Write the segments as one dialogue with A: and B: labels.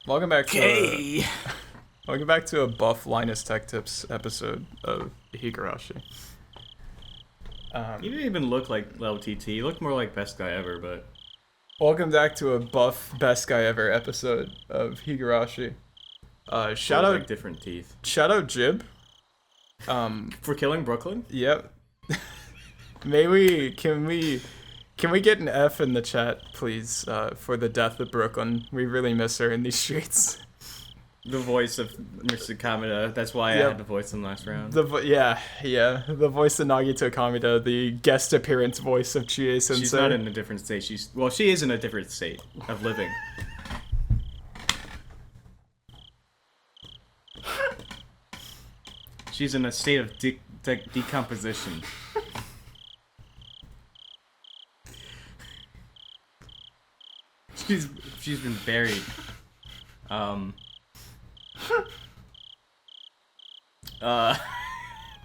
A: Welcome back to
B: Okay.
A: welcome back to a buff Linus Tech Tips episode of Higurashi.
B: You didn't even look like Level TT. You looked more like Best Guy Ever, but...
A: Welcome back to a buff Best Guy Ever episode of Higurashi. Shout out
B: like different teeth.
A: Shout out Jib.
B: For killing Brooklyn?
A: Yep. Can we get an F in the chat, please, for the death of Brooklyn? We really miss her in these streets.
B: The voice of Mr. Kameda. That's why I had to voice him last round.
A: The voice of Nagito Kameda, the guest appearance voice of Chie Sensei.
B: She's not in a different state. She is in a different state of living. She's in a state of decomposition. She's been buried.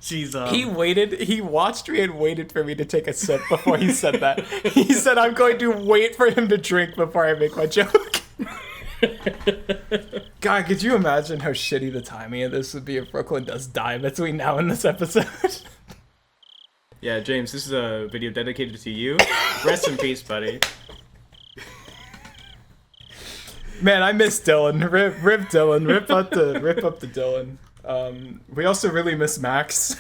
A: He watched me and waited for me to take a sip before he said that. He said, I'm going to wait for him to drink before I make my joke. God, could you imagine how shitty the timing of this would be if Brooklyn does die between now and this episode?
B: Yeah, James, this is a video dedicated to you. Rest in peace, buddy.
A: Man, I miss Dylan. Rip Dylan. Rip up to Dylan. We also really miss Max.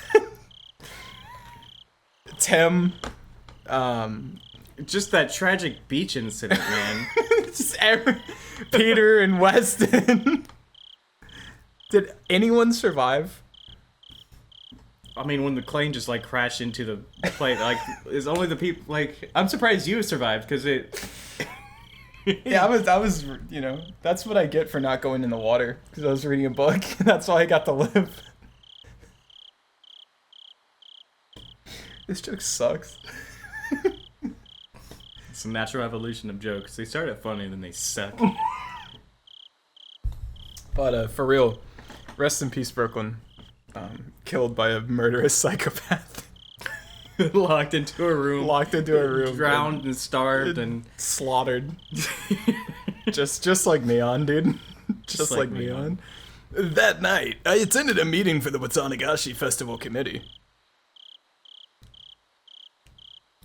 A: Tim.
B: Just that tragic beach incident, man.
A: Peter and Weston. Did anyone survive?
B: I mean, when the plane just like crashed into the plane, like, it's only the people. Like, I'm surprised you survived because it.
A: Yeah, I was, you know, that's what I get for not going in the water, because I was reading a book. That's why I got to live. This joke sucks.
B: It's a natural evolution of jokes. They start out funny, then they suck.
A: But for real, rest in peace, Brooklyn. Killed by a murderous psychopath.
B: Locked into a room. Drowned and starved and
A: slaughtered. just like Neon, dude. Just like Neon. That night, I attended a meeting for the Watanagashi Festival Committee.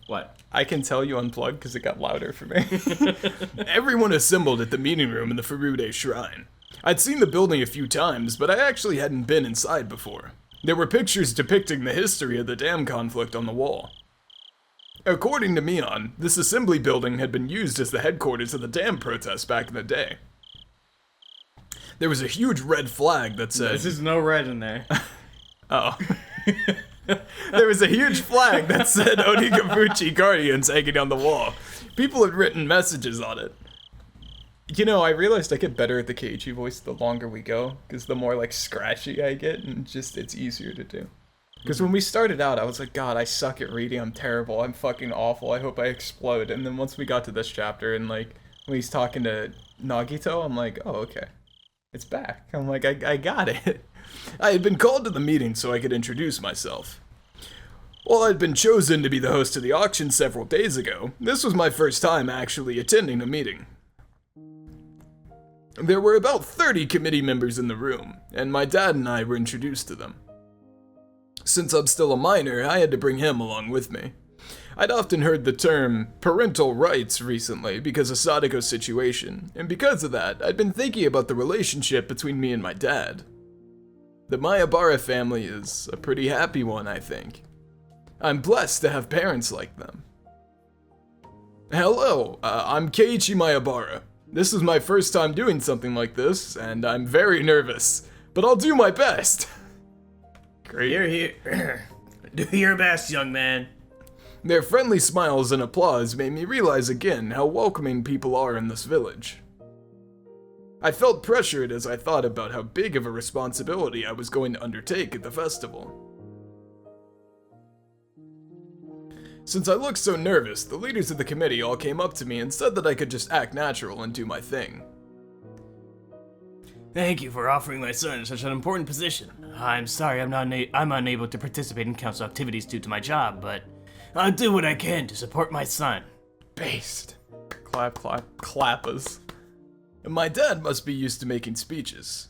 B: What?
A: I can tell you unplugged because it got louder for me. Everyone assembled at the meeting room in the Furude Shrine. I'd seen the building a few times, but I actually hadn't been inside before. There were pictures depicting the history of the dam conflict on the wall. According to Mion, this assembly building had been used as the headquarters of the dam protests back in the day. There was a huge red flag that said...
B: There's no red in there.
A: Oh. There was a huge flag that said Onikafuchi Guardians hanging on the wall. People had written messages on it. You know, I realized I get better at the Keiichi voice the longer we go, because the more, like, scratchy I get, and just, it's easier to do. Because when we started out, I was like, God, I suck at reading, I'm terrible, I'm fucking awful, I hope I explode. And then once we got to this chapter, and, like, when he's talking to Nagito, I'm like, oh, okay. It's back. I'm like, I got it. I had been called to the meeting so I could introduce myself. While I'd been chosen to be the host of the auction several days ago, this was my first time actually attending a meeting. There were about 30 committee members in the room, and my dad and I were introduced to them. Since I'm still a minor, I had to bring him along with me. I'd often heard the term parental rights recently because of Sadako's situation, and because of that, I'd been thinking about the relationship between me and my dad. The Mayabara family is a pretty happy one, I think. I'm blessed to have parents like them. Hello, I'm Keiichi Mayabara. This is my first time doing something like this, and I'm very nervous, but I'll do my best.
B: Great. You're here. Do your best, young man.
A: Their friendly smiles and applause made me realize again how welcoming people are in this village. I felt pressured as I thought about how big of a responsibility I was going to undertake at the festival. Since I looked so nervous, the leaders of the committee all came up to me and said that I could just act natural and do my thing.
C: Thank you for offering my son such an important position. I'm sorry I'm unable to participate in council activities due to my job, but I'll do what I can to support my son.
A: Based. Clap, clap, clappers. My dad must be used to making speeches.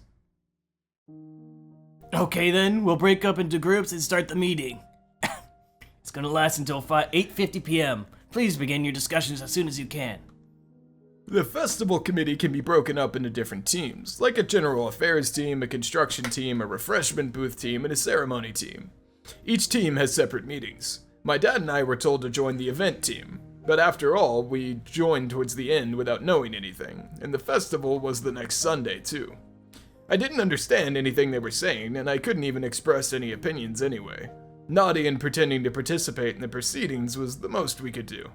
C: Okay then, we'll break up into groups and start the meeting. It's gonna last until 8:50 p.m. Please begin your discussions as soon as you can.
A: The festival committee can be broken up into different teams, like a general affairs team, a construction team, a refreshment booth team, and a ceremony team. Each team has separate meetings. My dad and I were told to join the event team, but after all, we joined towards the end without knowing anything, and the festival was the next Sunday too. I didn't understand anything they were saying, and I couldn't even express any opinions anyway. Nodding and pretending to participate in the proceedings was the most we could do.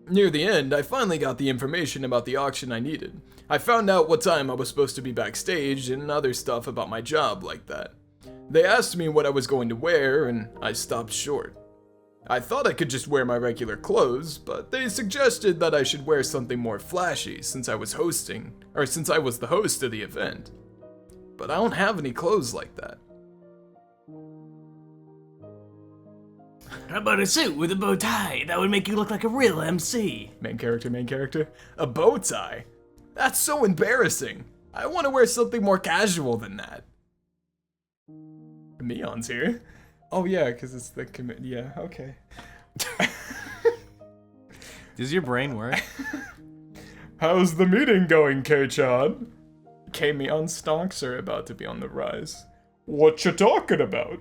A: Near the end, I finally got the information about the auction I needed. I found out what time I was supposed to be backstage and other stuff about my job like that. They asked me what I was going to wear, and I stopped short. I thought I could just wear my regular clothes, but they suggested that I should wear something more flashy since I was the host of the event. But I don't have any clothes like that.
C: How about a suit with a bow tie? That would make you look like a real MC.
A: Main character. A bow tie? That's so embarrassing. I want to wear something more casual than that. Neon's here. Oh yeah, because it's the yeah, okay.
B: Does your brain work?
A: How's the meeting going, K-chan? K-Meon stocks are about to be on the rise. What you talking about?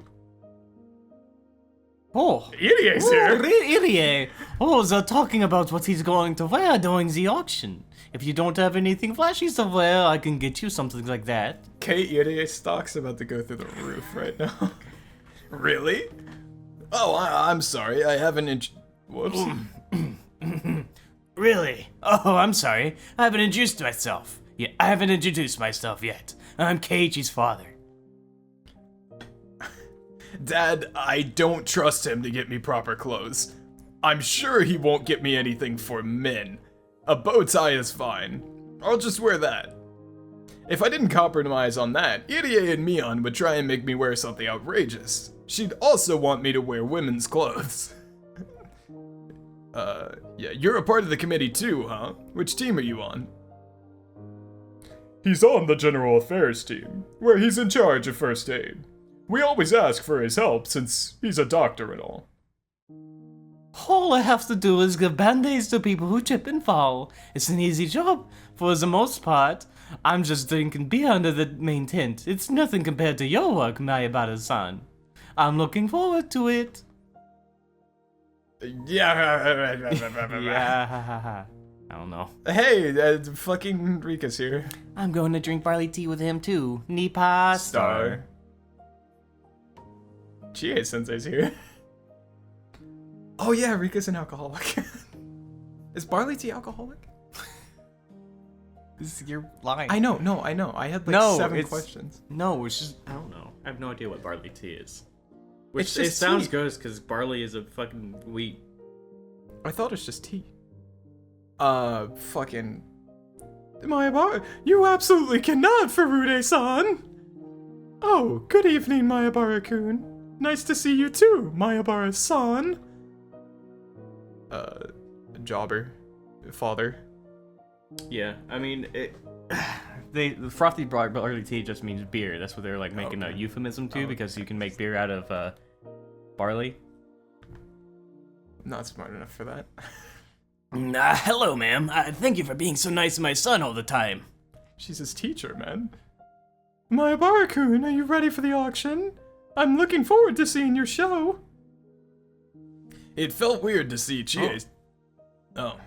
C: Oh,
A: Irie's here.
C: Irie. Oh, they're talking about what he's going to wear during the auction. If you don't have anything flashy to wear, I can get you something like that.
A: Irie stock's about to go through the roof right now. Really? Oh, I'm sorry. I haven't Whoops.
C: Really? Oh, I'm sorry. I haven't introduced myself. Yeah, I haven't introduced myself yet. I'm Keiichi's father.
A: Dad, I don't trust him to get me proper clothes. I'm sure he won't get me anything for men. A bow tie is fine. I'll just wear that. If I didn't compromise on that, Irie and Mion would try and make me wear something outrageous. She'd also want me to wear women's clothes. Yeah, you're a part of the committee too, huh? Which team are you on? He's on the General Affairs team, where he's in charge of first aid. We always ask for his help since he's a doctor and all.
C: All I have to do is give band-aids to people who trip and fall. It's an easy job. For the most part, I'm just drinking beer under the main tent. It's nothing compared to your work, Mayabara-san. I'm looking forward to it.
A: Yeah.
C: Yeah, I don't know.
A: Hey, fucking Rika's here.
C: I'm going to drink barley tea with him too. Nipa star.
A: Chie-sensei's here. Oh yeah, Rika's an alcoholic. Is barley tea alcoholic?
B: You're lying.
A: I know. I had like 7 questions.
B: No, it's just, I don't know. I have no idea what barley tea is.
A: It's
B: Which
A: just
B: it sounds
A: tea.
B: good because barley is a fucking wheat.
A: I thought it's just tea. Fucking... You absolutely cannot, Furude-san! Oh, good evening, Mayabara-kun. Nice to see you too, Mayabara-san. Jobber. Father.
B: Yeah, I mean, the frothy barley tea just means beer. That's what they're like making a euphemism to, because you can make beer out of barley.
A: Not smart enough for that.
C: Hello, ma'am. Thank you for being so nice to my son all the time.
A: She's his teacher, man. Mayabara-kun, are you ready for the auction? I'm looking forward to seeing your show. It felt weird to see Chie. Oh.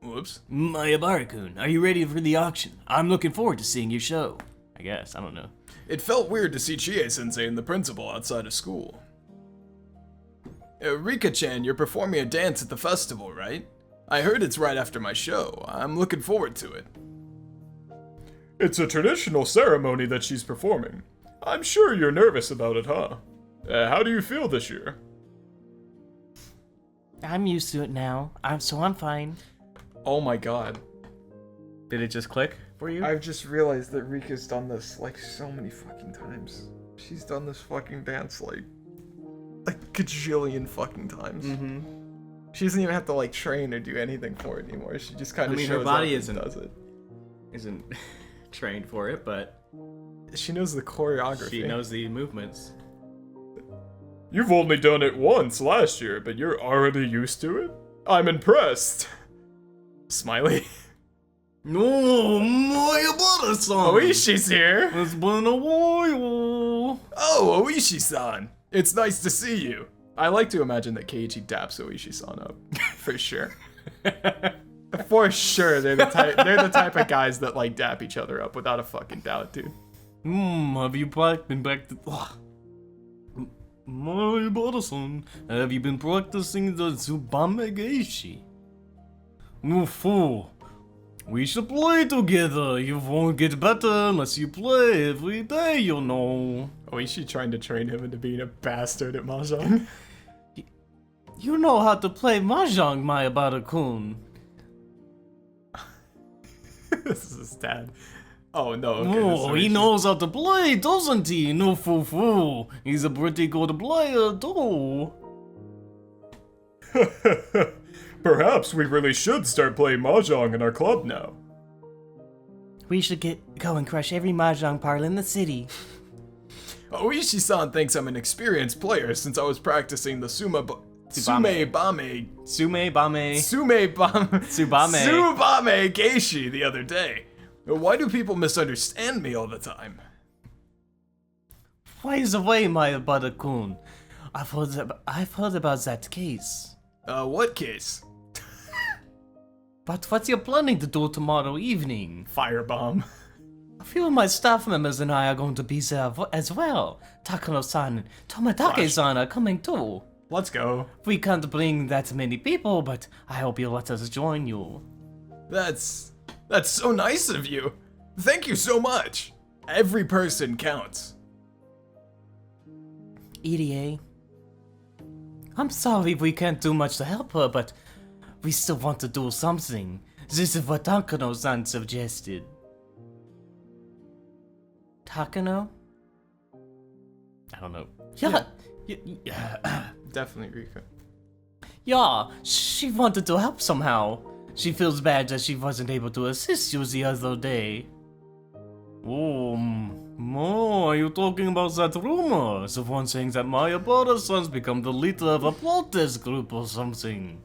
A: Whoops.
C: Mayabara-kun, are you ready for the auction? I'm looking forward to seeing your show. I guess, I don't know.
A: It felt weird to see Chie-sensei and the principal outside of school. Rika-chan, you're performing a dance at the festival, right? I heard it's right after my show. I'm looking forward to it. It's a traditional ceremony that she's performing. I'm sure you're nervous about it, huh? How do you feel this year?
C: I'm used to it now, so I'm fine.
A: Oh my god.
B: Did it just click for you?
A: I've just realized that Rika's done this like so many fucking times. She's done this fucking dance like a gajillion fucking times.
B: Mm-hmm.
A: She doesn't even have to like train or do anything for it anymore. She just kind of shows
B: her body
A: up and does it.
B: Isn't trained for it, but
A: She knows the choreography.
B: she knows the movements.
A: You've only done it once last year, but you're already used to it? I'm impressed. Smiley.
C: No, my brother-san.
A: Oishi's here.
C: It's been a while.
A: Oh, Oishi-san. It's nice to see you. I like to imagine that Keiichi daps Oishi-san up. For sure. For sure, they're the type of guys that like dap each other up without a fucking doubt, dude.
C: Have you been practicing? My brother-san, have you been practicing the Tsubame Geishi? No fool. We should play together. You won't get better unless you play every day, you know.
A: Oishi trying to train him into being a bastard at Mahjong.
C: You know how to play Mahjong, my Abara-kun.
A: This is his dad. Oh, no. Okay,
C: Oh, he knows how to play, doesn't he? No fool. He's a pretty good player, too.
A: Perhaps we really should start playing Mahjong in our club now.
C: We should go and crush every Mahjong parlor in the city.
A: Oishi-san thinks I'm an experienced player since I was practicing the Tsubame Geishi the other day. Why do people misunderstand me all the time?
C: Why away, my Abara-kun? I've heard about that case.
A: What case?
C: But what you're planning to do tomorrow evening?
A: Firebomb.
C: A few of my staff members and I are going to be there as well. Takano-san and Tomatake-san are coming too.
A: Let's go.
C: We can't bring that many people, but I hope you'll let us join you.
A: That's so nice of you. Thank you so much. Every person counts.
C: EDA. I'm sorry we can't do much to help her, but we still want to do something. This is what Takano-san suggested. Takano?
B: I don't know.
C: Yeah.
A: Definitely Rika.
C: Yeah, she wanted to help somehow. She feels bad that she wasn't able to assist you the other day. Oh, are you talking about that rumor? The one saying that my Abara-san's become the leader of a protest group or something.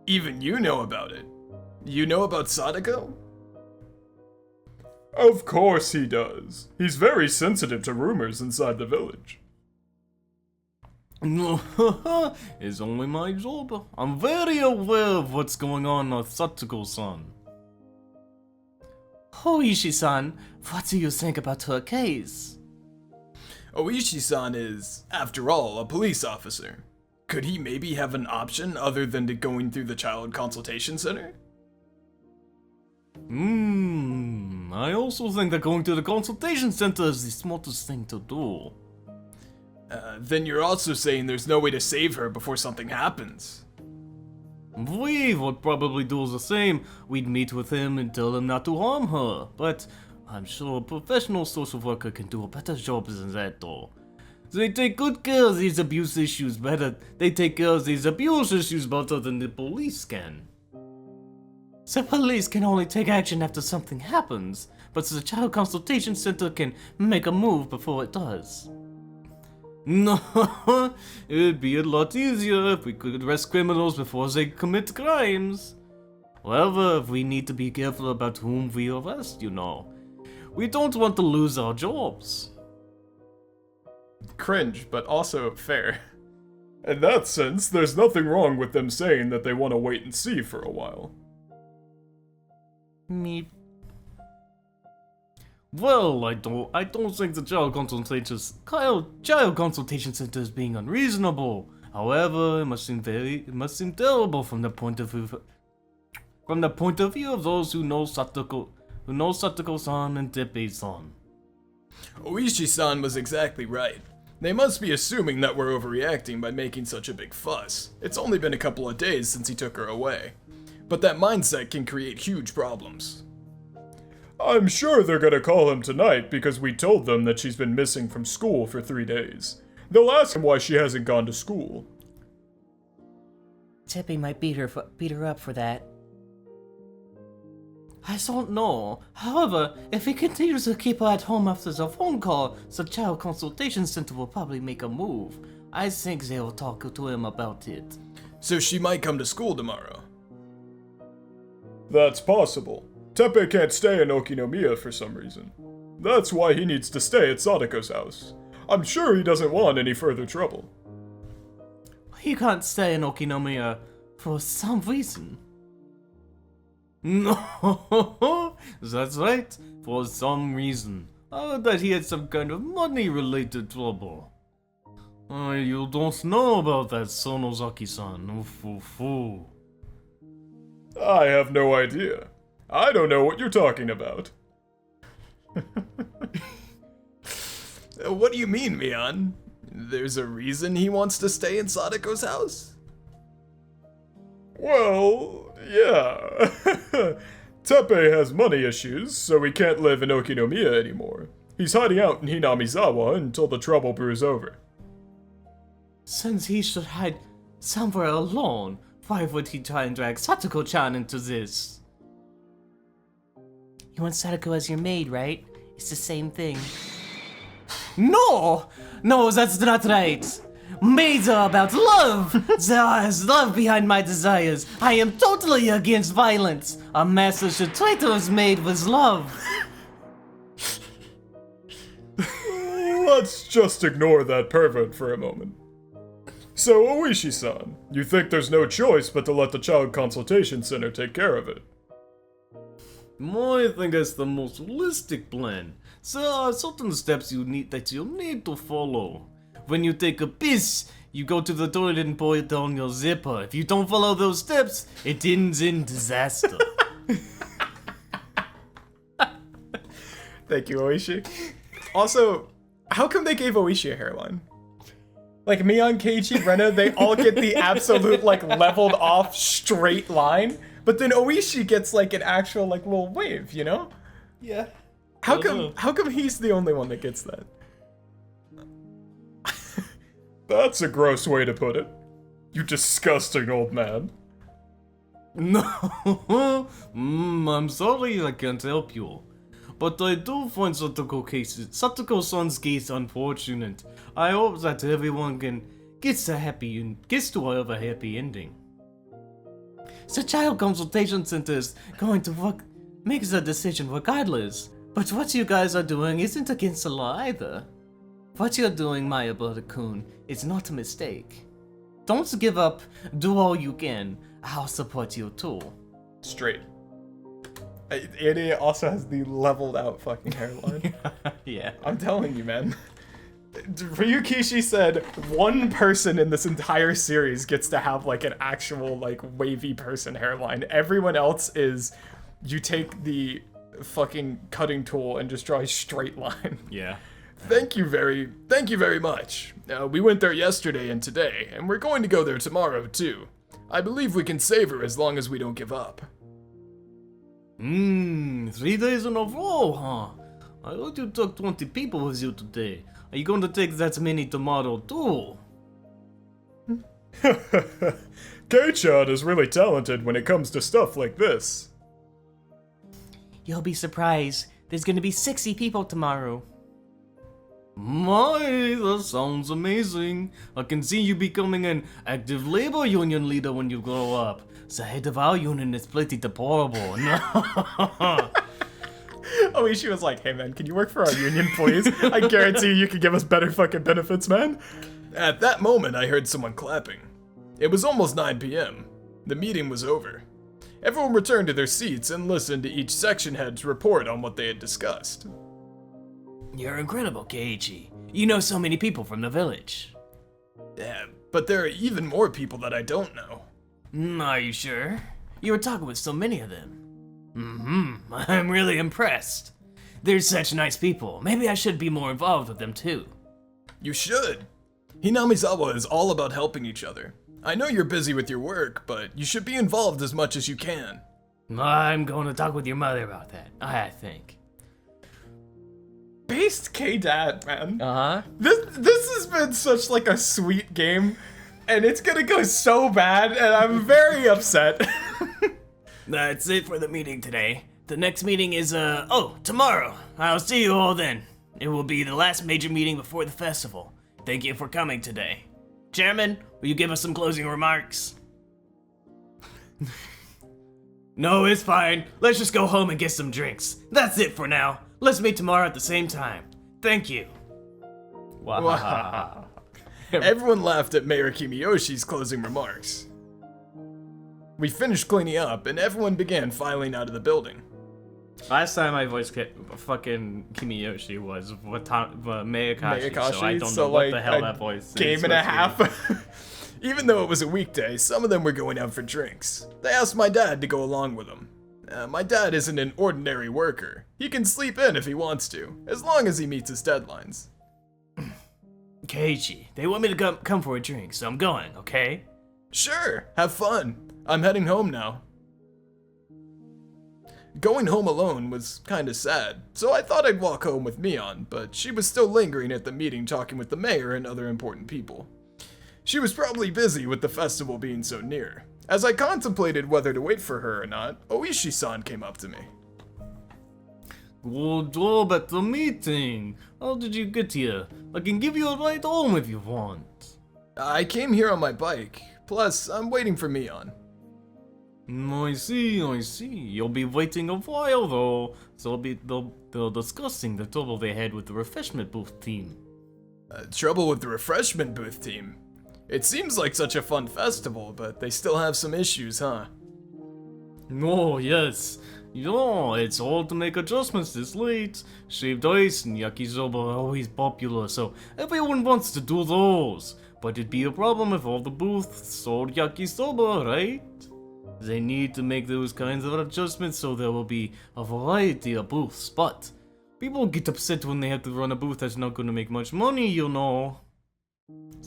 A: Even you know about it. You know about Sadako? Of course he does. He's very sensitive to rumors inside the village.
C: No, it's only my job. I'm very aware of what's going on with Satsuko-san. Oishi-san, what do you think about her case?
A: Oishi-san is, after all, a police officer. Could he maybe have an option other than to going through the child consultation center?
C: I also think that going to the consultation center is the smartest thing to do.
A: Then you're also saying there's no way to save her before something happens.
C: We would probably do the same. We'd meet with him and tell him not to harm her. But I'm sure a professional social worker can do a better job than that, though. They take good care of these abuse issues better. They take care of these abuse issues better than the police can. The police can only take action after something happens, but the child consultation center can make a move before it does. No, it'd be a lot easier if we could arrest criminals before they commit crimes. However, we need to be careful about whom we arrest, you know. We don't want to lose our jobs.
A: Cringe, but also fair. In that sense, there's nothing wrong with them saying that they want to wait and see for a while.
C: Me. Well, I don't think the child consultation center is being unreasonable. However, it must seem terrible from the point of view of those who know Satoko-san and Teppei-san.
A: Oishi-san was exactly right. They must be assuming that we're overreacting by making such a big fuss. It's only been a couple of days since he took her away. But that mindset can create huge problems. I'm sure they're gonna call him tonight because we told them that she's been missing from school for 3 days. They'll ask him why she hasn't gone to school.
C: Teppei might beat her up for that. I don't know. However, if he continues to keep her at home after the phone call, the child consultation center will probably make a move. I think they will talk to him about it.
A: So she might come to school tomorrow.
D: That's possible. Teppei can't stay in Okinomiya for some reason. That's why he needs to stay at Sadako's house. I'm sure he doesn't want any further trouble.
C: He can't stay in Okinomiya for some reason. No, that's right, for some reason. I heard that he had some kind of money-related trouble. You don't know about that, Sonozaki-san. Oof, oof, oof.
D: I have no idea. I don't know what you're talking about.
A: What do you mean, Mion? There's a reason he wants to stay in Sadako's house?
D: Well, yeah. Teppei has money issues, so he can't live in Okinomiya anymore. He's hiding out in Hinamizawa until the trouble brews over.
C: Since he should hide somewhere alone, why would he try and drag Satoko-chan into this? You want Sadako as your maid, right? It's the same thing. No! No, that's not right! Maids are about love! There is love behind my desires. I am totally against violence. A master should treat his maid with love.
D: Let's just ignore that pervert for a moment. So, Oishi-san, you think there's no choice but to let the Child Consultation Center take care of it?
C: I think that's the most holistic plan. There are certain steps you need to follow. When you take a piss, you go to the toilet and pull it down your zipper. If you don't follow those steps, it ends in disaster.
A: Thank you, Oishi. Also, how come they gave Oishi a hairline? Like Mion, Keiichi, Rena, they all get the absolute like leveled off straight line, but then Oishi gets like an actual like little wave, you know?
C: Yeah.
A: How come he's the only one that gets that?
D: That's a gross way to put it. You disgusting old man.
C: No, I'm sorry I can't help you. But I do find Satoko-san's case unfortunate. I hope that everyone gets to a happy ending. The Child Consultation Center is going to make the decision regardless. But what you guys are doing isn't against the law either. What you're doing, Maya Brother-kun, is not a mistake. Don't give up, do all you can. I'll support you too.
A: Straight. Annie also has the leveled out fucking hairline.
C: Yeah.
A: I'm telling you, man. Ryukishi said one person in this entire series gets to have like an actual like wavy person hairline. Everyone else is you take the fucking cutting tool and just draw a straight line.
B: Yeah.
A: Thank you very much. We went there yesterday and today, and we're going to go there tomorrow too. I believe we can save her as long as we don't give up.
C: 3 days in a row, huh? I heard you took 20 people with you today. Are you going to take that many tomorrow too?
D: Kei-chan is really talented when it comes to stuff like this.
C: You'll be surprised. There's gonna be 60 people tomorrow. My, that sounds amazing. I can see you becoming an active labor union leader when you grow up. The head of our union is pretty deplorable.
A: Oh, she was like, hey man, can you work for our union, please? I guarantee you can give us better fucking benefits, man. At that moment, I heard someone clapping. It was almost 9 p.m. The meeting was over. Everyone returned to their seats and listened to each section head's report on what they had discussed.
C: You're incredible, Keiichi. You know so many people from the village.
A: Yeah, but there are even more people that I don't know.
C: Are you sure? You were talking with so many of them. I'm really impressed. They're such nice people. Maybe I should be more involved with them too.
A: You should. Hinamizawa is all about helping each other. I know you're busy with your work, but you should be involved as much as you can.
C: I'm going to talk with your mother about that, I think.
A: Based K-Dad, man.
C: Uh-huh.
A: This has been such like a sweet game. and it's gonna go so bad, and I'm very upset.
C: That's it for the meeting today. The next meeting is, tomorrow. I'll see you all then. It will be the last major meeting before the festival. Thank you for coming today. Chairman, will you give us some closing remarks? No, it's fine. Let's just go home and get some drinks. That's it for now. Let's meet tomorrow at the same time. Thank you.
B: Wow.
A: Everyone laughed at Mayor Kimiyoshi's closing remarks. We finished cleaning up, and everyone began filing out of the building.
B: Last time I voiced fucking Kimiyoshi was Mayakashi, so I don't know what the hell that voice is.
A: Game and a half. Even though it was a weekday, some of them were going out for drinks. They asked my dad to go along with them. My dad isn't an ordinary worker. He can sleep in if he wants to, as long as he meets his deadlines.
C: Keiichi, they want me to come for a drink, so I'm going, okay?
A: Sure, have fun. I'm heading home now. Going home alone was kinda sad, so I thought I'd walk home with Mion, but she was still lingering at the meeting talking with the mayor and other important people. She was probably busy with the festival being so near. As I contemplated whether to wait for her or not, Oishi-san came up to me.
C: Good job at the meeting. How did you get here? I can give you a ride home if you want.
A: I came here on my bike, plus I'm waiting for Mion.
C: I see. You'll be waiting a while though, so they're discussing the trouble they had with the refreshment booth team.
A: Trouble with the refreshment booth team? It seems like such a fun festival, but they still have some issues, huh?
C: Oh, yes. It's hard to make adjustments this late. Shaved ice and yakisoba are always popular, so everyone wants to do those. But it'd be a problem if all the booths sold yakisoba, right? They need to make those kinds of adjustments so there will be a variety of booths, but people get upset when they have to run a booth that's not going to make much money, you know.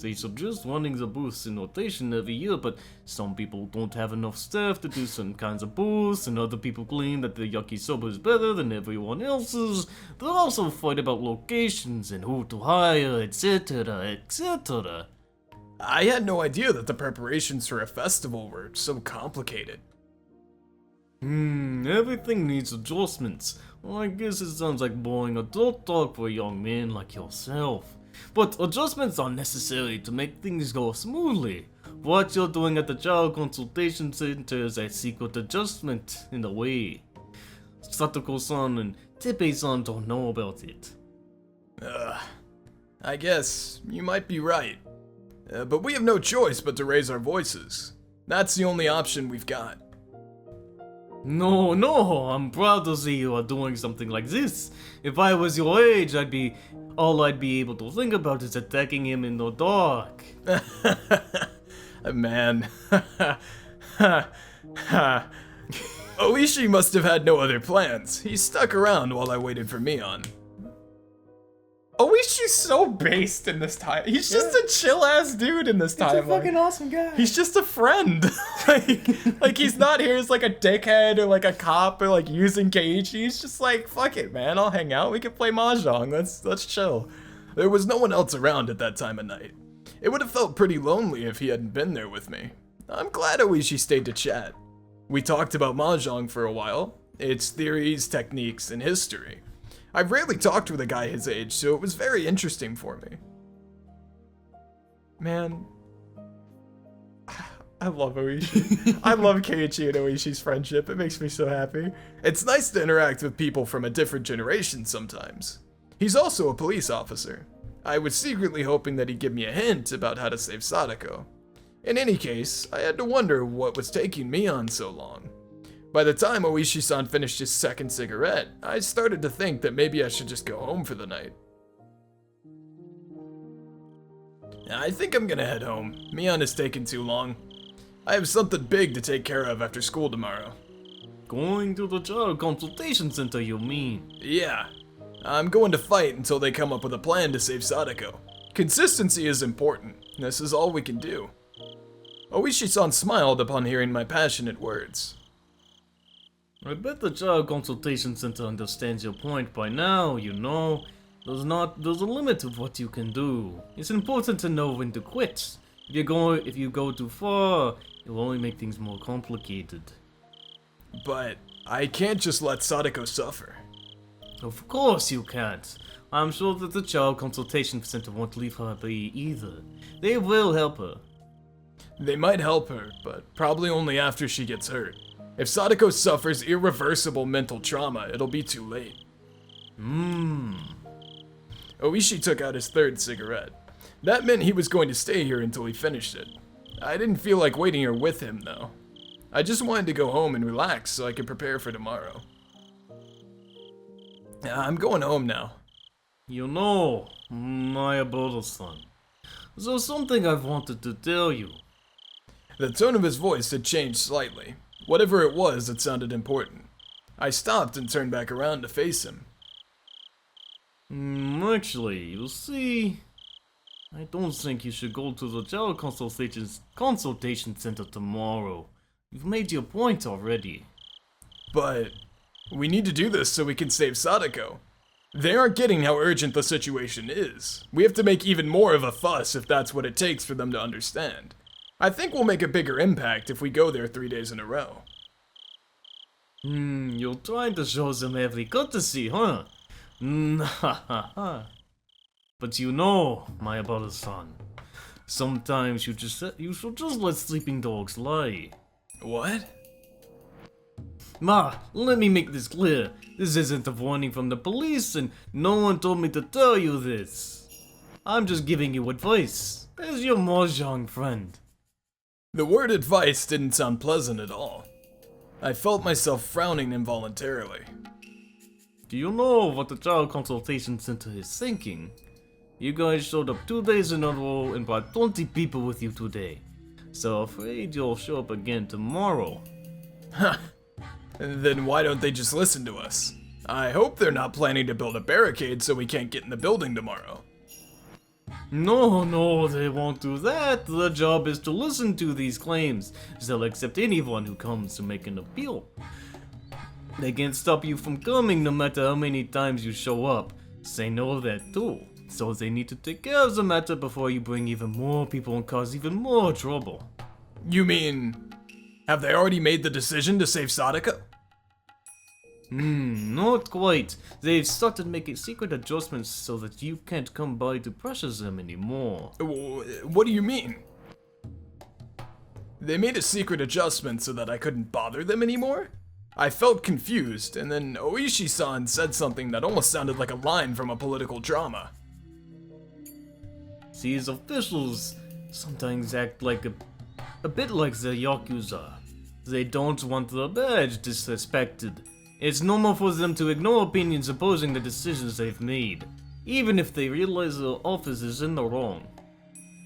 C: They suggest running the booths in rotation every year, but some people don't have enough staff to do certain kinds of booths, and other people claim that the yakisoba is better than everyone else's. They also fight about locations and who to hire, etc., etc.
A: I had no idea that the preparations for a festival were so complicated.
C: Everything needs adjustments. Well, I guess it sounds like boring adult talk for a young man like yourself. But adjustments are necessary to make things go smoothly. What you're doing at the Child Consultation Center is a secret adjustment, in a way. Satoko-san and Teppei-san don't know about it.
A: I guess you might be right. But we have no choice but to raise our voices. That's the only option we've got.
C: No, I'm proud to see you are doing something like this. If I was your age, all I'd be able to think about is attacking him in the dark.
A: Man. Oishi must have had no other plans. He stuck around while I waited for Mion. Oishi's so based in this time. He's just a chill-ass dude in this time.
B: He's a fucking awesome guy.
A: He's just a friend. like he's not here as like a dickhead or like a cop or like using Keiichi. He's just like, fuck it, man. I'll hang out. We can play mahjong. Let's chill. There was no one else around at that time of night. It would have felt pretty lonely if he hadn't been there with me. I'm glad Oishi stayed to chat. We talked about mahjong for a while, its theories, techniques, and history. I've rarely talked with a guy his age, so it was very interesting for me. Man, I love Oishi. I love Keiichi and Oishi's friendship. It makes me so happy. It's nice to interact with people from a different generation sometimes. He's also a police officer. I was secretly hoping that he'd give me a hint about how to save Sadako. In any case, I had to wonder what was taking Mion so long. By the time Oishi-san finished his second cigarette, I started to think that maybe I should just go home for the night. I think I'm gonna head home. Mion is taking too long. I have something big to take care of after school tomorrow.
C: Going to the Child Consultation Center, you mean?
A: Yeah. I'm going to fight until they come up with a plan to save Sadako. Consistency is important. This is all we can do. Oishi-san smiled upon hearing my passionate words.
C: I bet the Child Consultation Center understands your point by now, you know. There's a limit to what you can do. It's important to know when to quit. If you go too far, it'll only make things more complicated.
A: But I can't just let Sadako suffer.
C: Of course you can't. I'm sure that the Child Consultation Center won't leave her be either. They will help her.
A: They might help her, but probably only after she gets hurt. If Sadako suffers irreversible mental trauma, it'll be too late. Oishi took out his third cigarette. That meant he was going to stay here until he finished it. I didn't feel like waiting here with him, though. I just wanted to go home and relax so I could prepare for tomorrow. I'm going home now.
C: You know, Minagoroshi-san, there's something I've wanted to tell you.
A: The tone of his voice had changed slightly. Whatever it was, it sounded important. I stopped and turned back around to face him.
C: Actually, you see, I don't think you should go to the Child Consultation Center tomorrow. You've made your point already.
A: But we need to do this so we can save Sadako. They aren't getting how urgent the situation is. We have to make even more of a fuss if that's what it takes for them to understand. I think we'll make a bigger impact if we go there 3 days in a row.
C: You're trying to show them every courtesy, huh? But you know, Minagoroshi-san, sometimes you should just let sleeping dogs lie.
A: What?
C: Let me make this clear. This isn't a warning from the police, and no one told me to tell you this. I'm just giving you advice, as your mahjong friend.
A: The word advice didn't sound pleasant at all. I felt myself frowning involuntarily.
C: Do you know what the Child Consultation Center is thinking? You guys showed up 2 days in a row and brought 20 people with you today. So afraid you'll show up again tomorrow.
A: Huh. Then why don't they just listen to us? I hope they're not planning to build a barricade so we can't get in the building tomorrow.
C: No, they won't do that. The job is to listen to these claims. They'll accept anyone who comes to make an appeal. They can't stop you from coming no matter how many times you show up. They know that too. So they need to take care of the matter before you bring even more people and cause even more trouble.
A: You mean, have they already made the decision to save Sadako?
C: Not quite. They've started making secret adjustments so that you can't come by to pressure them anymore.
A: What do you mean? They made a secret adjustment so that I couldn't bother them anymore? I felt confused, and then Oishi-san said something that almost sounded like a line from a political drama.
C: These officials sometimes act like a bit like the Yakuza. They don't want the badge disrespected. It's normal for them to ignore opinions opposing the decisions they've made, even if they realize the office is in the wrong.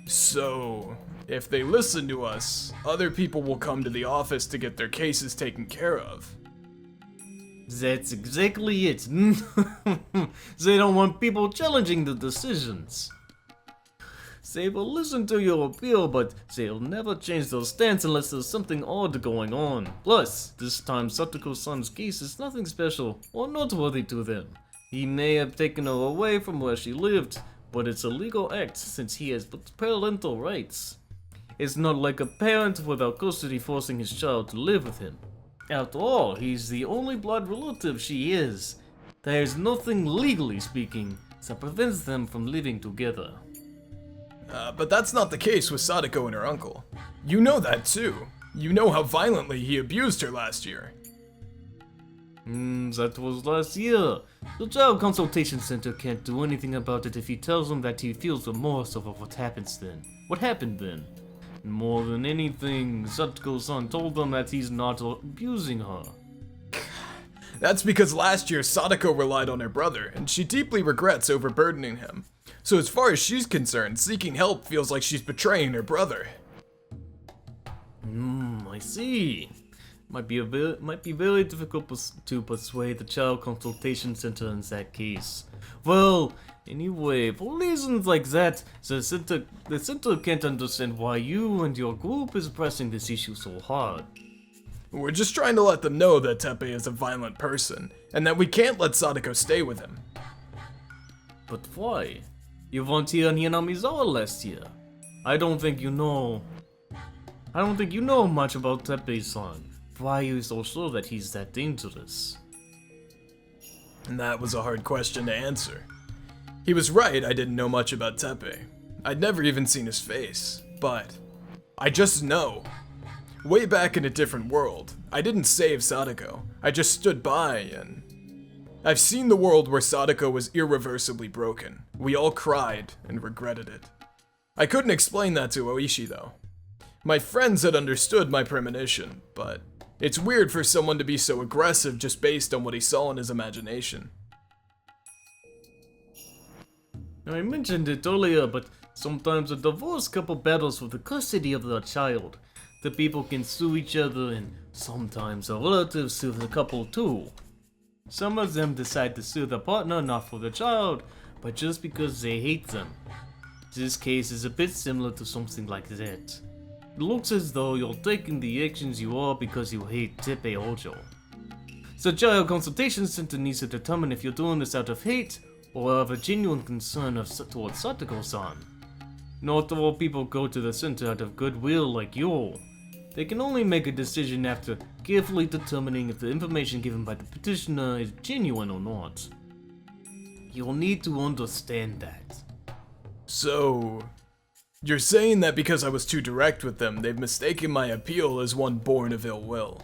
A: So, if they listen to us, other people will come to the office to get their cases taken care of.
C: That's exactly it. They don't want people challenging the decisions. They will listen to your appeal, but they'll never change their stance unless there's something odd going on. Plus, this time Satoko-san's case is nothing special or noteworthy to them. He may have taken her away from where she lived, but it's a legal act since he has parental rights. It's not like a parent without custody forcing his child to live with him. After all, he's the only blood relative she is. There's nothing legally speaking that prevents them from living together.
A: But that's not the case with Sadako and her uncle. You know that too. You know how violently he abused her last year.
C: That was last year. The Child Consultation Center can't do anything about it if he tells them that he feels remorse over what happened then. More than anything, Satoko-san told them that he's not abusing her.
A: That's because last year Sadako relied on her brother, and she deeply regrets overburdening him. So as far as she's concerned, seeking help feels like she's betraying her brother.
C: I see. Might be very difficult to persuade the Child Consultation Center in that case. Well, anyway, for reasons like that, the center can't understand why you and your group is pressing this issue so hard.
A: We're just trying to let them know that Teppei is a violent person, and that we can't let Sadako stay with him.
C: But why? You weren't here in Hinamizawa last year. I don't think you know much about Teppei-san. Why are you so sure that he's that dangerous?
A: And that was a hard question to answer. He was right, I didn't know much about Teppei. I'd never even seen his face, but I just know. Way back in a different world, I didn't save Sadako. I just stood by and... I've seen the world where Sadako was irreversibly broken. We all cried and regretted it. I couldn't explain that to Oishi though. My friends had understood my premonition, but it's weird for someone to be so aggressive just based on what he saw in his imagination.
C: I mentioned it earlier, but sometimes a divorced couple battles for the custody of their child. The people can sue each other, and sometimes the relatives sue the couple too. Some of them decide to sue the partner not for the child, but just because they hate them. This case is a bit similar to something like that. It looks as though you're taking the actions you are because you hate Teppei Ojo. The Child Consultation Center needs to determine if you're doing this out of hate or out of a genuine concern towards Satoko-san. Not all people go to the center out of goodwill like you. They can only make a decision after carefully determining if the information given by the petitioner is genuine or not. You'll need to understand that.
A: So, you're saying that because I was too direct with them, they've mistaken my appeal as one born of ill will.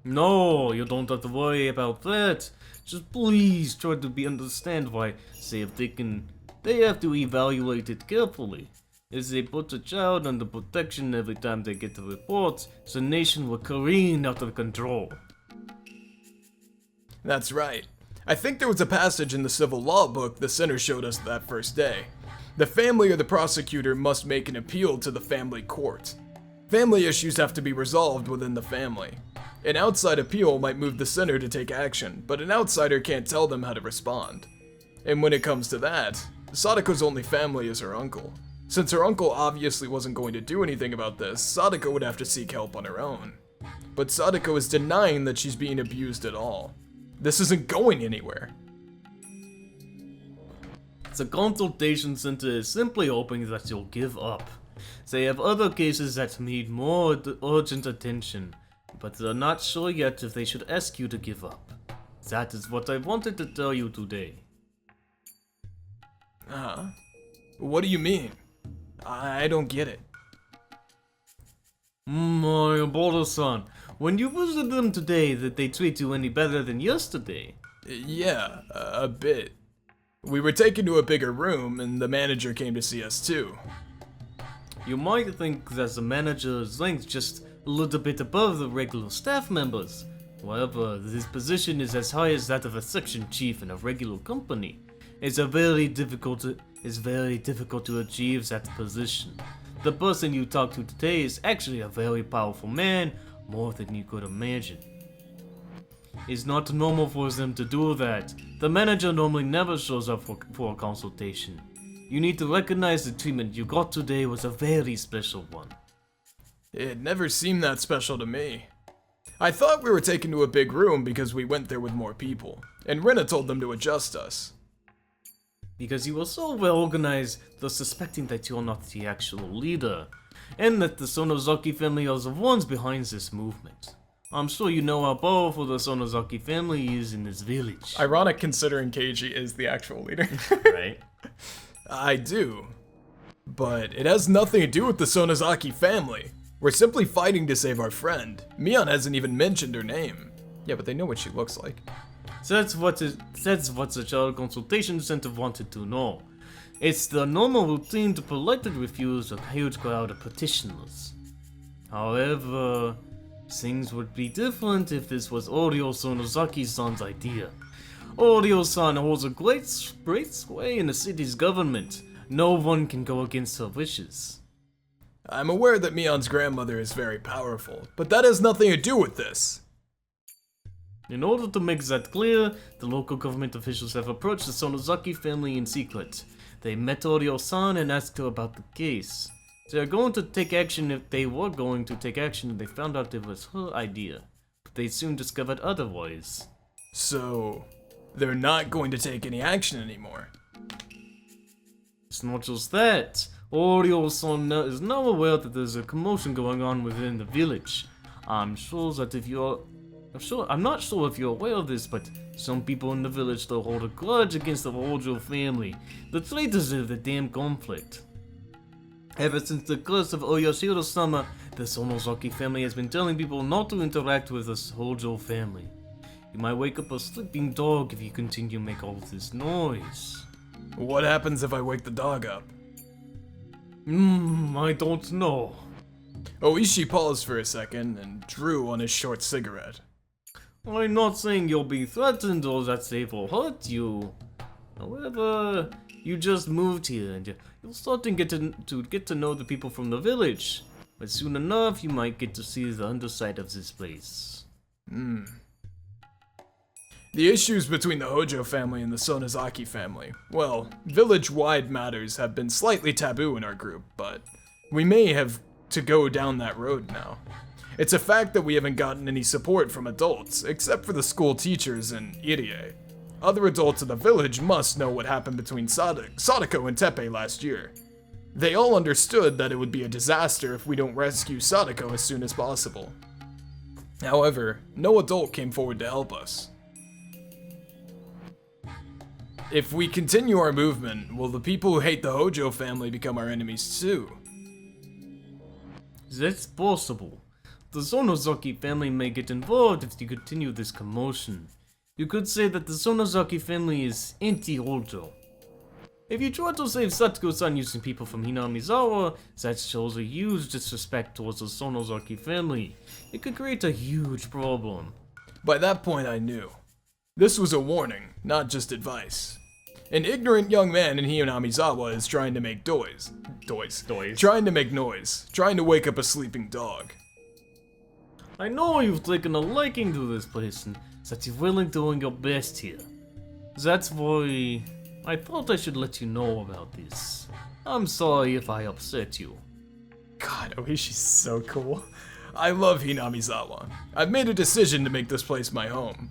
C: No, you don't have to worry about that. Just please try to understand why, say if they have to evaluate it carefully. If they put a child under protection every time they get the reports, the nation will careen out of control.
A: That's right. I think there was a passage in the civil law book the center showed us that first day. The family or the prosecutor must make an appeal to the family court. Family issues have to be resolved within the family. An outside appeal might move the center to take action, but an outsider can't tell them how to respond. And when it comes to that, Sadako's only family is her uncle. Since her uncle obviously wasn't going to do anything about this, Sadako would have to seek help on her own. But Sadako is denying that she's being abused at all. This isn't going anywhere.
C: The consultation center is simply hoping that you'll give up. They have other cases that need more urgent attention, but they're not sure yet if they should ask you to give up. That is what I wanted to tell you today.
A: What do you mean? I don't get it.
C: My brother-san, when you visited them today, did they treat you any better than yesterday?
A: Yeah, a bit. We were taken to a bigger room, and the manager came to see us too.
C: You might think that the manager is ranked just a little bit above the regular staff members. However, this position is as high as that of a section chief in a regular company. It's very difficult to achieve that position. The person you talked to today is actually a very powerful man, more than you could imagine. It's not normal for them to do that. The manager normally never shows up for a consultation. You need to recognize the treatment you got today was a very special one.
A: It never seemed that special to me. I thought we were taken to a big room because we went there with more people, and Rena told them to adjust us.
C: Because you were so well organized, they're suspecting that you're not the actual leader, and that the Sonozaki family are the ones behind this movement. I'm sure you know how powerful the Sonozaki family is in this village.
A: Ironic considering Keiji is the actual leader.
C: Right?
A: I do. But it has nothing to do with the Sonozaki family. We're simply fighting to save our friend. Mion hasn't even mentioned her name. Yeah, but they know what she looks like.
C: That's what the Child Consultation Center wanted to know. It's the normal routine to politely refuse a huge crowd of petitioners. However, things would be different if this was Oryo Sonozaki-san's idea. Oryo-san holds a great sway in the city's government. No one can go against her wishes.
A: I'm aware that Mion's grandmother is very powerful, but that has nothing to do with this.
C: In order to make that clear, the local government officials have approached the Sonozaki family in secret. They met Oryo-san and asked her about the case. They are going to take action if they were going to take action and they found out it was her idea. But they soon discovered otherwise.
A: So, they're not going to take any action anymore.
C: It's not just that. Oryo-san is now aware that there's a commotion going on within the village. I'm not sure if you're aware of this, but some people in the village still hold a grudge against the Hojo family, the traitors of the damn conflict. Ever since the curse of Oyashiro-sama, the Sonozaki family has been telling people not to interact with the Hojo family. You might wake up a sleeping dog if you continue to make all this noise.
A: What happens if I wake the dog up?
C: I don't know.
A: Oishi paused for a second and drew on his short cigarette.
C: I'm not saying you'll be threatened or that they will hurt you. However, you just moved here and you'll start to get to know the people from the village. But soon enough, you might get to see the underside of this place.
A: The issues between the Hojo family and the Sonozaki family, well, village-wide matters have been slightly taboo in our group, but we may have to go down that road now. It's a fact that we haven't gotten any support from adults, except for the school teachers and Irie. Other adults of the village must know what happened between Sadako and Teppei last year. They all understood that it would be a disaster if we don't rescue Sadako as soon as possible. However, no adult came forward to help us. If we continue our movement, will the people who hate the Hojo family become our enemies too?
C: That's possible. The Sonozaki family may get involved if you continue this commotion. You could say that the Sonozaki family is anti-Hojo. If you try to save Satsuko-san using people from Hinamizawa, that shows a huge disrespect towards the Sonozaki family. It could create a huge problem.
A: By that point I knew. This was a warning, not just advice. An ignorant young man in Hinamizawa is trying to make trying to make noise, trying to wake up a sleeping dog.
C: I know you've taken a liking to this place and that you're really doing your best here. That's why I thought I should let you know about this. I'm sorry if I upset you.
A: God, Oishi's so cool. I love Hinamizawa. I've made a decision to make this place my home.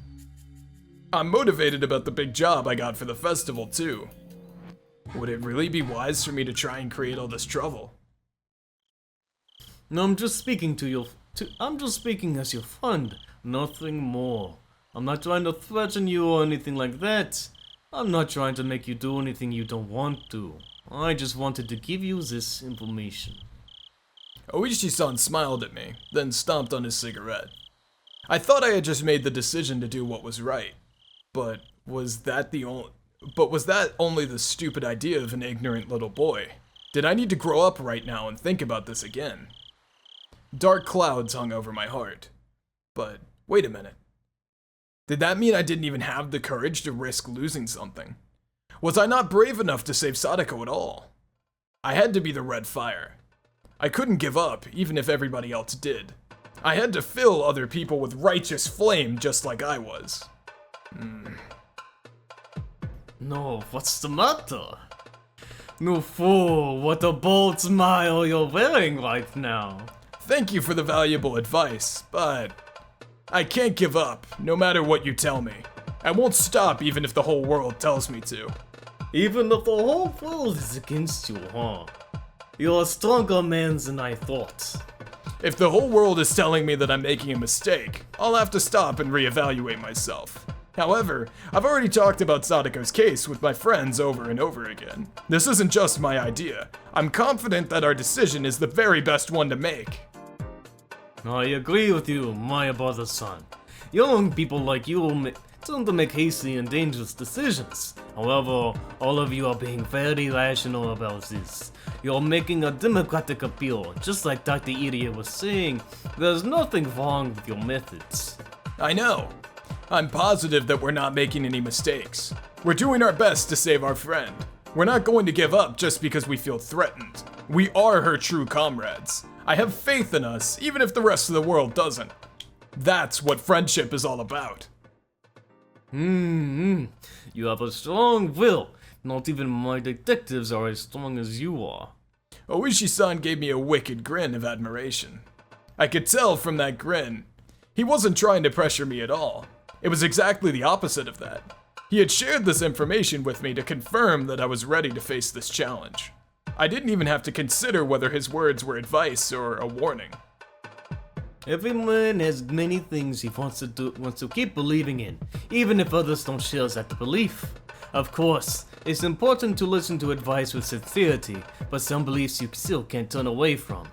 A: I'm motivated about the big job I got for the festival too. Would it really be wise for me to try and create all this trouble?
C: No, I'm just speaking as your friend, nothing more. I'm not trying to threaten you or anything like that. I'm not trying to make you do anything you don't want to. I just wanted to give you this information.
A: Oishi-san smiled at me, then stomped on his cigarette. I thought I had just made the decision to do what was right. But was that only the stupid idea of an ignorant little boy? Did I need to grow up right now and think about this again? Dark clouds hung over my heart. But wait a minute. Did that mean I didn't even have the courage to risk losing something? Was I not brave enough to save Sadako at all? I had to be the red fire. I couldn't give up, even if everybody else did. I had to fill other people with righteous flame just like I was.
C: No, what's the matter? No fool, what a bold smile you're wearing right now.
A: Thank you for the valuable advice, but I can't give up, no matter what you tell me. I won't stop even if the whole world tells me to.
C: Even if the whole world is against you, huh? You're a stronger man than I thought.
A: If the whole world is telling me that I'm making a mistake, I'll have to stop and reevaluate myself. However, I've already talked about Sadako's case with my friends over and over again. This isn't just my idea. I'm confident that our decision is the very best one to make.
C: I agree with you, my brother-son. Young people like you tend to make hasty and dangerous decisions. However, all of you are being very rational about this. You're making a democratic appeal, just like Dr. Irie was saying. There's nothing wrong with your methods.
A: I know. I'm positive that we're not making any mistakes. We're doing our best to save our friend. We're not going to give up just because we feel threatened. We are her true comrades. I have faith in us, even if the rest of the world doesn't. That's what friendship is all about.
C: You have a strong will. Not even my detectives are as strong as you are.
A: Oishi-san gave me a wicked grin of admiration. I could tell from that grin, he wasn't trying to pressure me at all. It was exactly the opposite of that. He had shared this information with me to confirm that I was ready to face this challenge. I didn't even have to consider whether his words were advice or a warning.
C: Every man has many things he wants to keep believing in, even if others don't share that belief. Of course, it's important to listen to advice with sincerity, but some beliefs you still can't turn away from.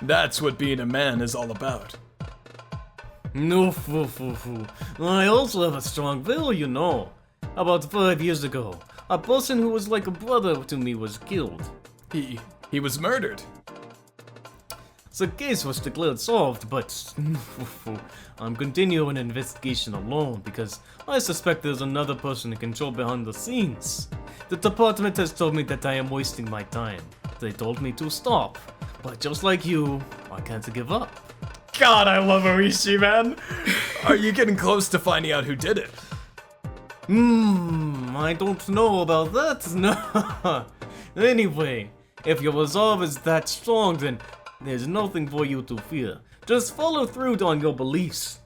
A: That's what being a man is all about.
C: No, I also have a strong will, you know. About 5 years ago, a person who was like a brother to me was killed.
A: He was murdered.
C: The case was declared solved, but I'm continuing an investigation alone because I suspect there's another person in control behind the scenes. The department has told me that I am wasting my time. They told me to stop, but just like you, I can't give up.
A: God, I love Oishi, man. Are you getting close to finding out who did it?
C: I don't know about that, no. Anyway, if your resolve is that strong, then there's nothing for you to fear. Just follow through on your beliefs.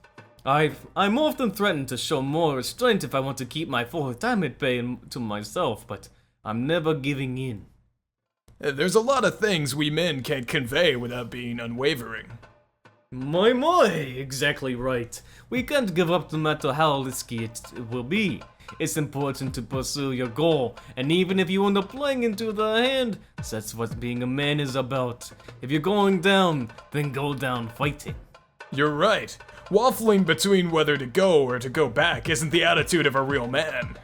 C: I'm often threatened to show more restraint if I want to keep my full retirement pay to myself, but I'm never giving in.
A: There's a lot of things we men can't convey without being unwavering.
C: My, exactly right. We can't give up no matter how risky it will be. It's important to pursue your goal, and even if you end up playing into the hand, that's what being a man is about. If you're going down, then go down fighting.
A: You're right. Waffling between whether to go or to go back isn't the attitude of a real man.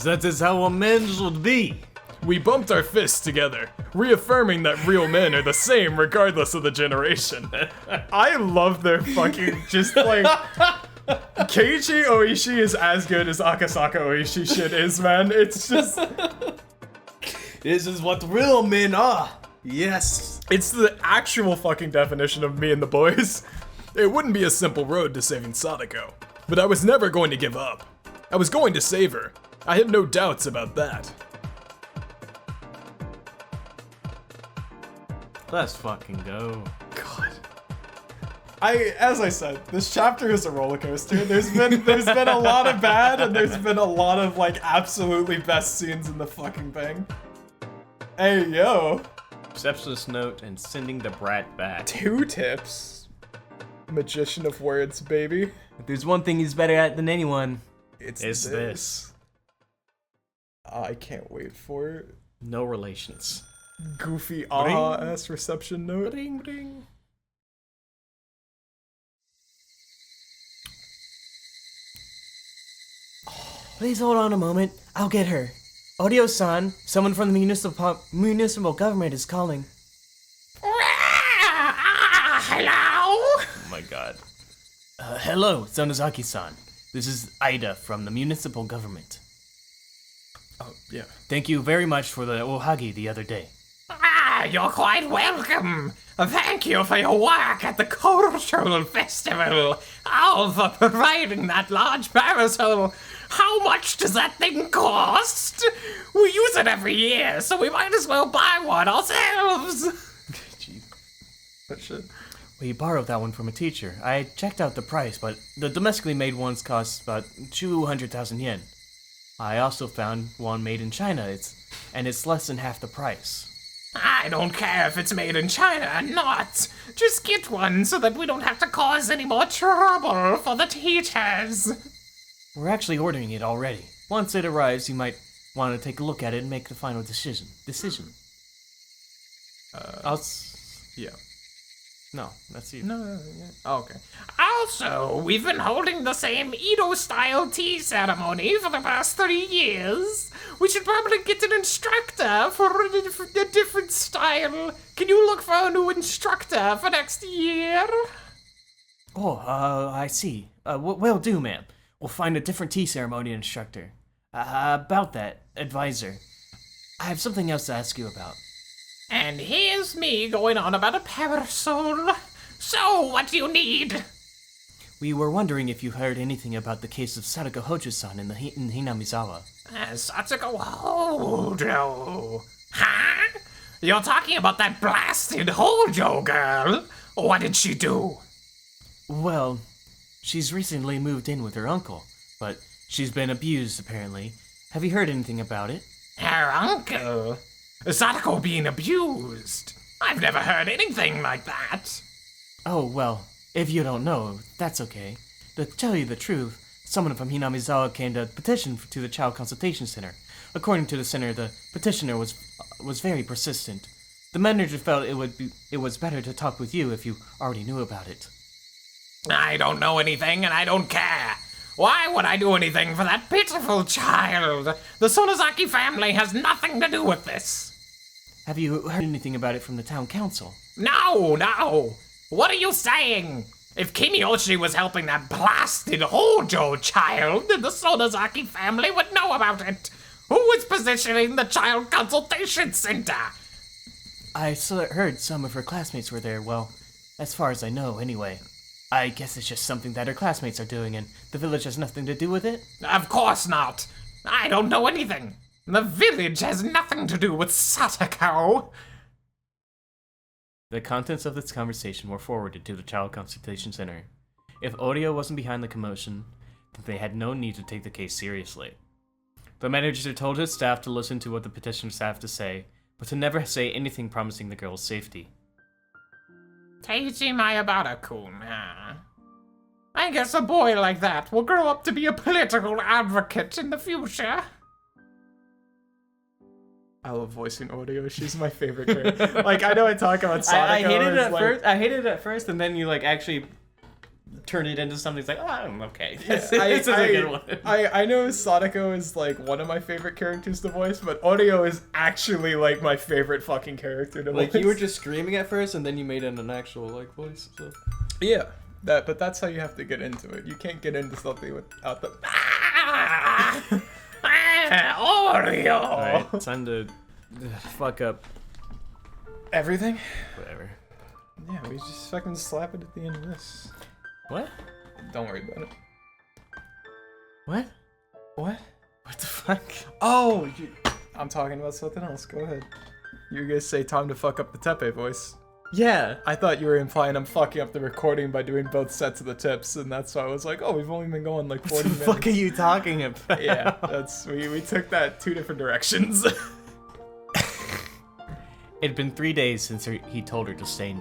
C: That is how a man should be.
A: We bumped our fists together, reaffirming that real men are the same regardless of the generation.
D: I love their fucking just like Keiichi Oishi is as good as Akasaka Oishi shit is, man. It's just
C: This is what real men are. Yes.
D: it's the actual fucking definition of me and the boys.
A: It wouldn't be a simple road to saving Sadako, but I was never going to give up. I was going to save her. I had no doubts about that.
C: Let's fucking go.
D: God. As I said, this chapter is a roller coaster. There's been a lot of bad, and there's been a lot of like absolutely best scenes in the fucking thing. Hey yo,
B: Receptionist note and sending the brat back.
D: 2 tips. Magician of words, baby.
C: If there's one thing he's better at than anyone,
D: It's
C: this.
D: I can't wait for it.
C: No relations.
D: Goofy ass reception note.
C: Ring, ring. Please hold on a moment. I'll get her. Audio-san, someone from the municipal government is calling.
E: Hello?
B: Oh my god.
C: Hello, Sonozaki-san. This is Ida from the municipal government.
A: Oh, yeah.
C: Thank you very much for the ohagi the other day.
E: You're quite welcome. Thank you for your work at the cultural festival. Oh, for providing that large parasol. How much does that thing cost? We use it every year, so we might as well buy one ourselves.
D: That shit.
C: We borrowed that one from a teacher. I checked out the price, but the domestically made ones cost about 200,000 yen. I also found one made in China, it's less than half the price.
E: I don't care if it's made in China or not. Just get one so that we don't have to cause any more trouble for the teachers.
C: We're actually ordering it already. Once it arrives, you might want to take a look at it and make the final decision.
A: Yeah.
C: No, that's you.
A: No, yeah. Oh, okay.
E: Also, we've been holding the same Edo-style tea ceremony for the past 30 years. We should probably get an instructor for a different style. Can you look for a new instructor for next year?
C: Oh, I see. Will do, ma'am. We'll find a different tea ceremony instructor. About that, advisor. I have something else to ask you about.
E: And here's me going on about a parasol. So, what do you need?
C: We were wondering if you heard anything about the case of Sadako Hojo-san in Hinamizawa.
E: Satsuko Hojo. Huh? You're talking about that blasted Hojo girl? What did she do?
C: Well, she's recently moved in with her uncle, but she's been abused, apparently. Have you heard anything about it?
E: Her uncle? Sadako being abused. I've never heard anything like that.
C: Oh, well, if you don't know, that's okay. To tell you the truth, someone from Hinamizawa came to petition to the Child Consultation Center. According to the center, the petitioner was very persistent. The manager felt it was better to talk with you if you already knew about it.
E: I don't know anything and I don't care. Why would I do anything for that pitiful child? The Sonozaki family has nothing to do with this.
C: Have you heard anything about it from the town council?
E: No. What are you saying? If Kimiyoshi was helping that blasted Hojo child, then the Sonozaki family would know about it. Who is positioning the Child Consultation Center?
C: I heard some of her classmates were there, well, as far as I know, anyway. I guess it's just something that her classmates are doing, and the village has nothing to do with it?
E: Of course not. I don't know anything. The village has nothing to do with Satako.
C: The contents of this conversation were forwarded to the Child Consultation Center. If Orio wasn't behind the commotion, then they had no need to take the case seriously. The manager told his staff to listen to what the petitioners have to say, but to never say anything promising the girl's safety.
E: Teiji Mayabara-kun, huh? I guess a boy like that will grow up to be a political advocate in the future.
A: I love voicing Audio. She's my favorite character. Like, I know I talk about Sadako.
C: I hated it
A: as,
C: at
A: like,
C: first. I hated it at first, and then you actually turn it into something. It's like, oh, okay. This is a good one.
A: I know Sadako is like one of my favorite characters to voice, but Audio is actually like my favorite fucking character to voice.
B: Like, you were just screaming at first, and then you made it an actual, like, voice, so...
A: Yeah, but that's how you have to get into it. You can't get into something without the...
E: Oreo!
C: Alright, time to fuck up
A: Everything?
C: whatever.
A: Yeah, we just fucking slap it at the end of this.
C: What?
A: Don't worry about it.
C: What?
A: What?
C: What the fuck?
A: Oh, I'm talking about something else. Go ahead. You were gonna say time to fuck up the Tepe voice.
C: Yeah.
A: I thought you were implying I'm fucking up the recording by doing both sets of the tips, and that's why I was like, oh, we've only been going like 40
C: What the
A: minutes.
C: fuck are you talking about?
A: Yeah, we took that two different directions.
C: It had been 3 days since he told her to stay.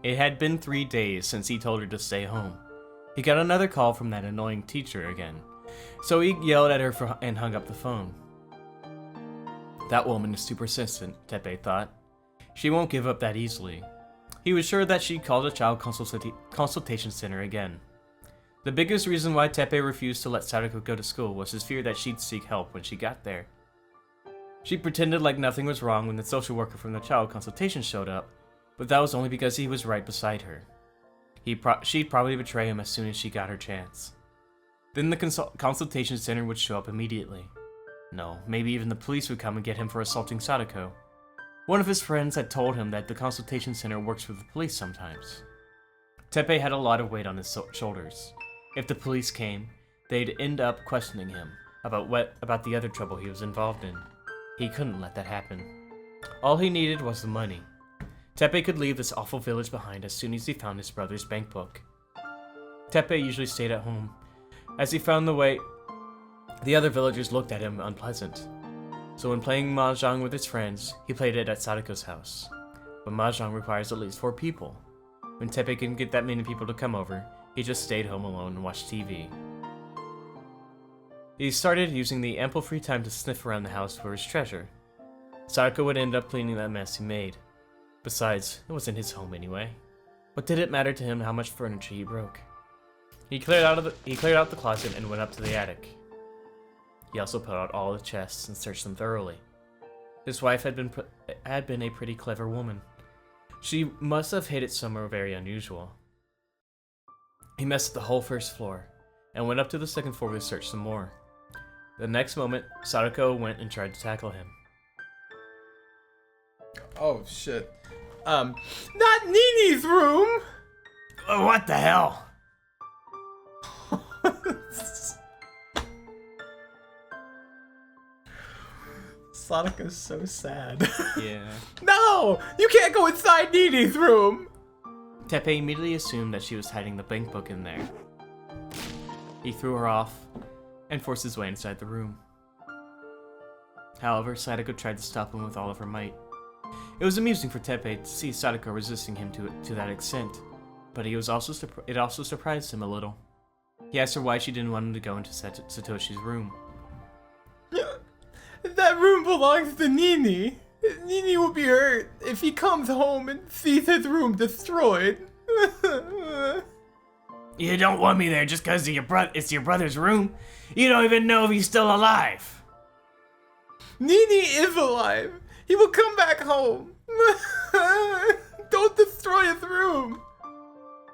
C: It had been 3 days since he told her to stay home. He got another call from that annoying teacher again, so he yelled at her and hung up the phone. That woman is too persistent, Tepe thought. She won't give up that easily. He was sure that she'd call the Child Consultation Center again. The biggest reason why Tepe refused to let Sadako go to school was his fear that she'd seek help when she got there. She pretended like nothing was wrong when the social worker from the Child Consultation showed up, but that was only because he was right beside her. She'd probably betray him as soon as she got her chance. Then the Consultation Center would show up immediately. No, maybe even the police would come and get him for assaulting Sadako. One of his friends had told him that the Consultation Center works with the police sometimes. Tepe had a lot of weight on his shoulders. If the police came, they'd end up questioning him about the other trouble he was involved in. He couldn't let that happen. All he needed was the money. Tepe could leave this awful village behind as soon as he found his brother's bank book. Tepe usually stayed at home. As he found the way, the other villagers looked at him unpleasant. So when playing Mahjong with his friends, he played it at Sadako's house. But Mahjong requires at least 4 people. When Tepe couldn't get that many people to come over, he just stayed home alone and watched TV. He started using the ample free time to sniff around the house for his treasure. Sadako would end up cleaning that mess he made. Besides, it wasn't his home anyway. What did it matter to him how much furniture he broke? He cleared out the closet and went up to the attic. He also put out all the chests and searched them thoroughly. His wife had been a pretty clever woman. She must have hid it somewhere very unusual. He messed with the whole first floor, and went up to the second floor to search some more. The next moment, Sadako went and tried to tackle him.
A: Oh shit. Not Nini's room!
C: Oh, what the hell?
A: Sadako's so sad.
C: Yeah.
A: No! You can't go inside Nini's room!
C: Tepe immediately assumed that she was hiding the bank book in there. He threw her off and forced his way inside the room. However, Sadako tried to stop him with all of her might. It was amusing for Teppei to see Sadako resisting him to that extent, but it also surprised him a little. He asked her why she didn't want him to go into Satoshi's room.
A: That room belongs to Nini. Nini will be hurt if he comes home and sees his room destroyed.
C: You don't want me there just because it's your brother's room? You don't even know if he's still alive.
A: Nini is alive. He will come back home. Don't destroy his room.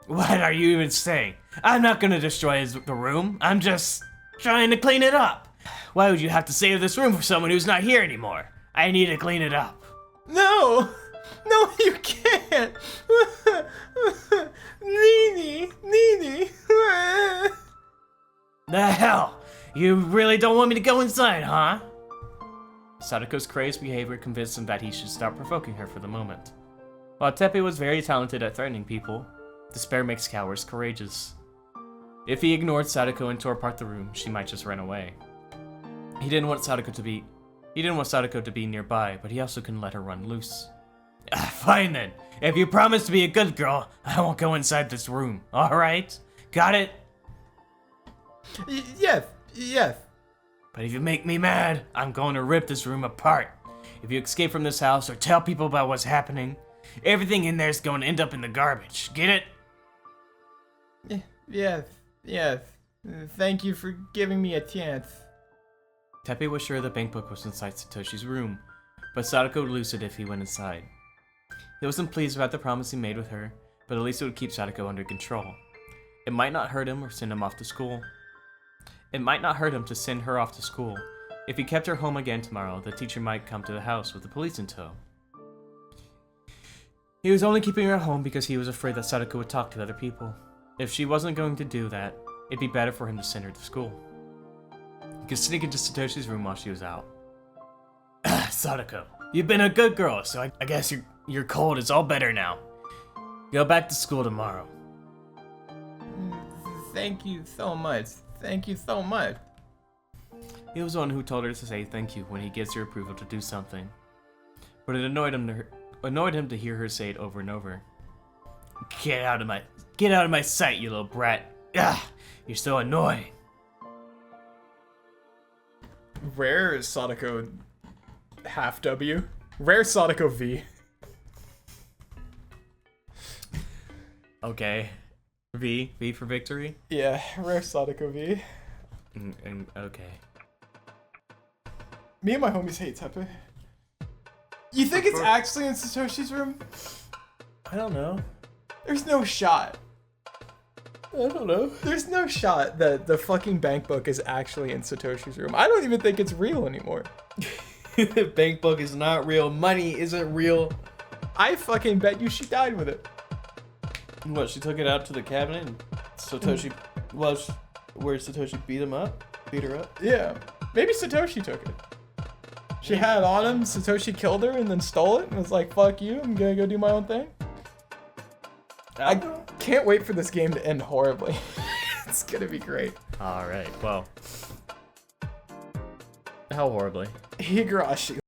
C: What are you even saying? I'm not gonna destroy the room. I'm just trying to clean it up. Why would you have to save this room for someone who's not here anymore? I need to clean it up.
A: No, you can't. Nini.
C: The hell? You really don't want me to go inside, huh? Sadako's crazed behavior convinced him that he should stop provoking her for the moment. While Teppei was very talented at threatening people, despair makes cowards courageous. If he ignored Sadako and tore apart the room, she might just run away. He didn't want Sadako to be nearby, but he also couldn't let her run loose. Fine then. If you promise to be a good girl, I won't go inside this room. All right? Got it?
A: Yes.
C: But if you make me mad, I'm going to rip this room apart. If you escape from this house or tell people about what's happening, everything in there's going to end up in the garbage. Get it?
A: Yes. Thank you for giving me a chance.
C: Teppei was sure the bank book was inside Satoshi's room, but Sadako would lose it if he went inside. He wasn't pleased about the promise he made with her, but at least it would keep Sadako under control. It might not hurt him or send him off to school. It might not hurt him to send her off to school. If he kept her home again tomorrow, the teacher might come to the house with the police in tow. He was only keeping her at home because he was afraid that Sadako would talk to other people. If she wasn't going to do that, it'd be better for him to send her to school. He could sneak into Satoshi's room while she was out. Sadako, you've been a good girl, so I guess your cold is all better now. Go back to school tomorrow.
A: Thank you so much.
C: He was the one who told her to say thank you when he gives her approval to do something. But it annoyed him to hear her say it over and over. Get out of my sight, you little brat. Ugh, you're so annoying.
A: Rare Sadako half W. Rare Sadako V.
C: Okay. V for victory?
A: Yeah, rare Sadako V.
C: Okay.
A: Me and my homies hate Teppei. You think it's actually in Satoshi's room?
D: I don't know.
A: There's no shot.
D: I don't know.
A: There's no shot that the fucking bank book is actually in Satoshi's room. I don't even think it's real anymore.
D: The bank book is not real. Money isn't real.
A: I fucking bet you she died with it.
D: What, she took it out to the cabinet and Satoshi was where Satoshi beat her up?
A: Yeah. Maybe Satoshi took it. She had it on him, Satoshi killed her and then stole it and was like, fuck you, I'm gonna go do my own thing. I can't wait for this game to end horribly. It's gonna be great.
B: Alright, well. How horribly?
A: Higurashi.